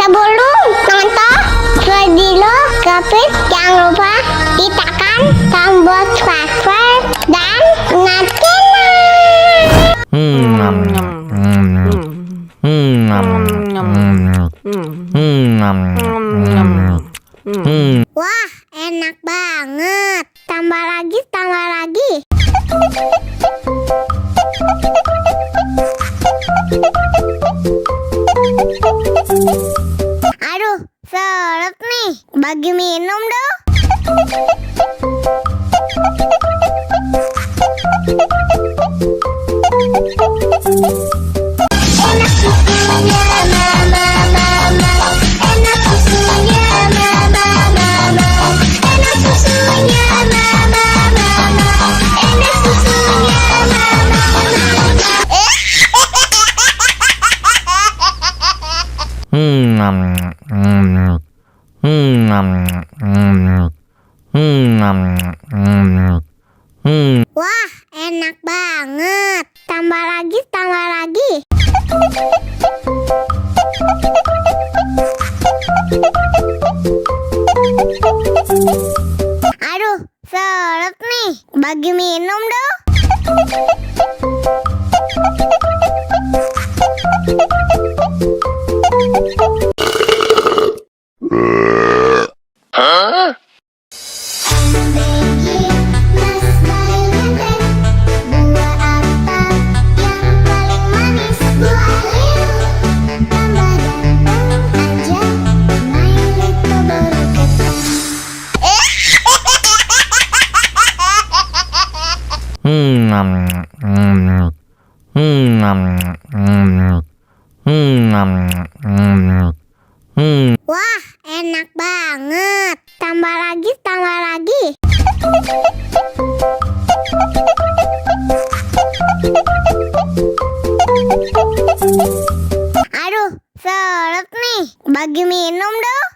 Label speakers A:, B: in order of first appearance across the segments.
A: Sebelum nonton video Kepit, jangan lupa tekan tombol subscribe dan Wah, enak banget. Tambah lagi, tambah lagi. Aduh, seret nih. Bagi minum dong. Enak susunya mama, enak susunya mama, enak susunya mama, enak susunya Wah, enak banget. Tambah lagi, tambah lagi. Aduh, seret nih. Bagi minum dong. Wah, enak banget. Tambah lagi, tambah lagi. Aduh, seret nih. Bagi minum dong.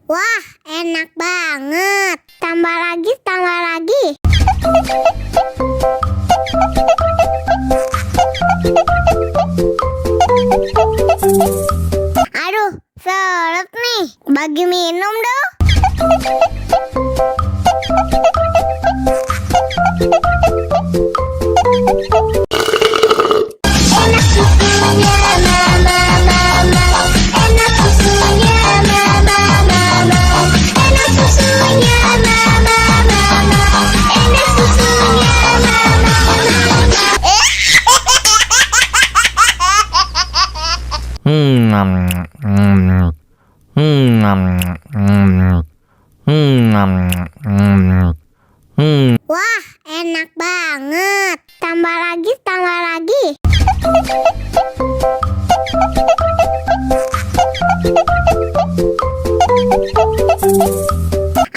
A: Wah, enak banget. Tambah lagi, tambah lagi. Aduh, seret nih. Bagi minum dong. Enak susunya mama, enak susunya mama, enak susunya mama, enak susunya Wah, enak banget. Tambah lagi, tambah lagi.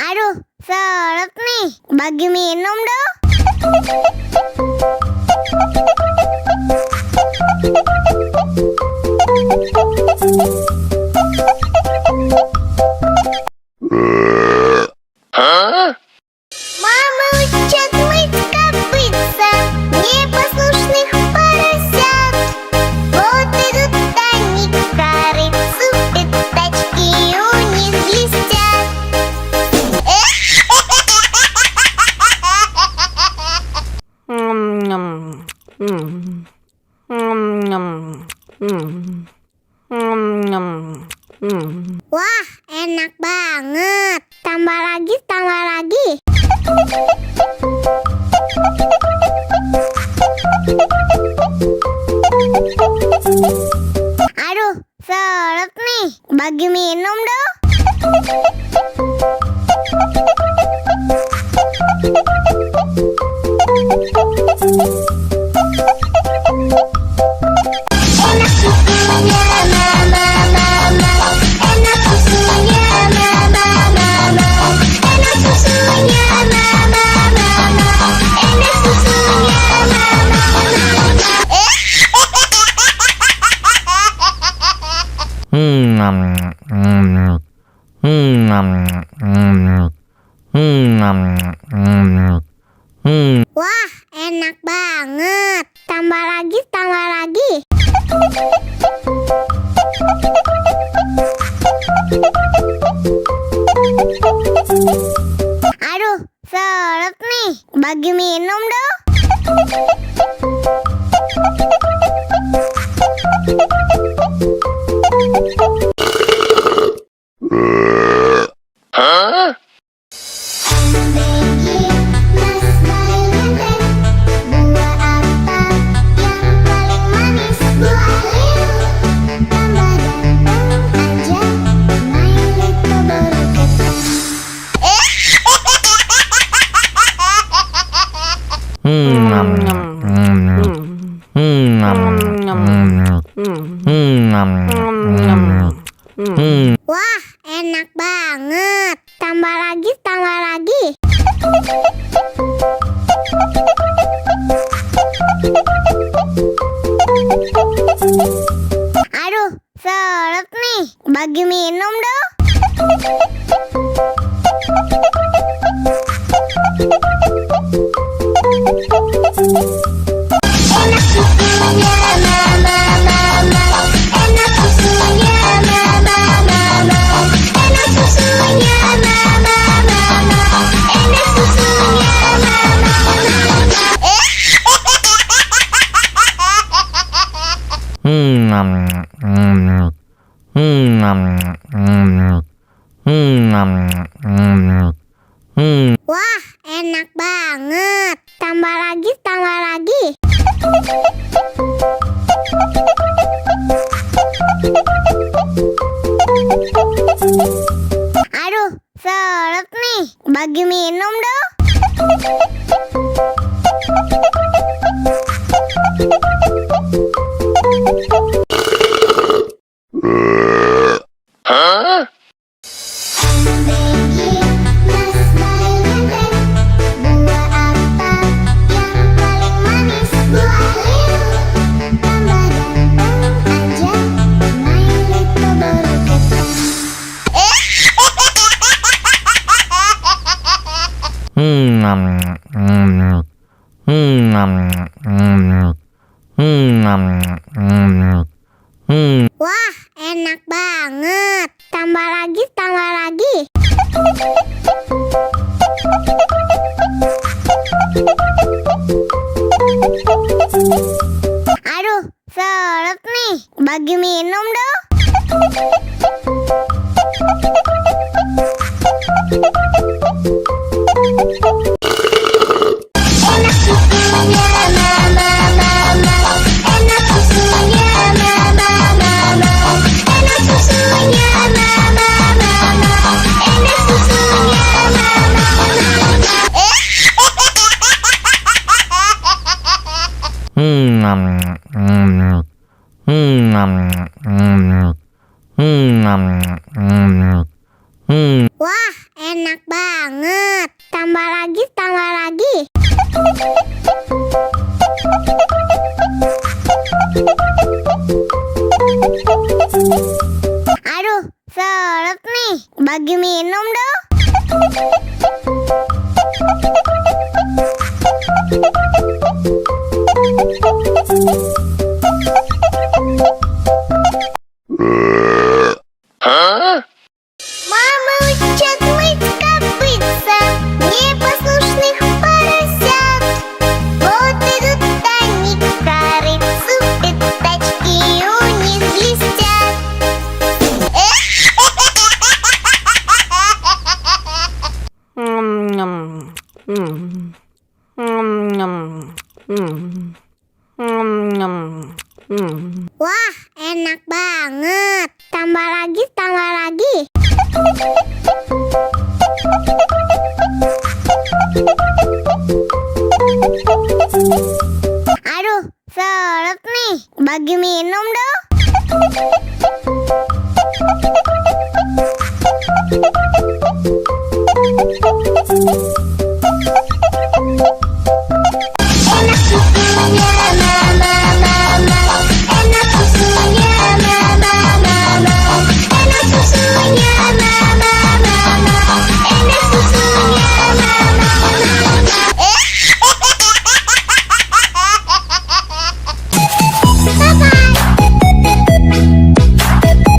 A: Aduh, seret nih. Bagi minum dong. Мама учат мыть копытца непослушных поросят. Вот идут они к корыцу, пятачки у них блестят. Wah, enak banget. Tambah lagi, tambah lagi. Aduh, seret nih. Bagi minum dong. Enak susunya mama mama, enak susunya mama mama, enak susunya mama mama, enak susunya mama mama. Wah, enak banget. Tambah lagi, tambah lagi. Aduh, seret nih. Bagi minum dong. Wah, enak banget. Tambah lagi, tambah lagi. Aduh, seret nih. Bagi minum dong. Enak susunya mama mama, enak susunya mama mama, enak susunya mama mama, enak susunya mama Wah, enak banget. Tambah lagi, tambah lagi. Aduh, seret nih. Bagi minum dong. Wah, enak banget. Tambah lagi, tambah lagi. Aduh, seret nih. Bagi minum dong. Enak susunya mama mama, enak susunya mama mama, enak susunya mama mama, enak susunya mama Wah, enak banget. Tambah lagi, tambah lagi. Aduh, seret nih. Bagi minum dong. Мама учат мыть копытца непослушных поросят. Вот идут они к корыцу, пятачки у них блестят. Wah, enak banget. Tambah lagi, tambah lagi. Aduh, seret nih. Bagi minum dong.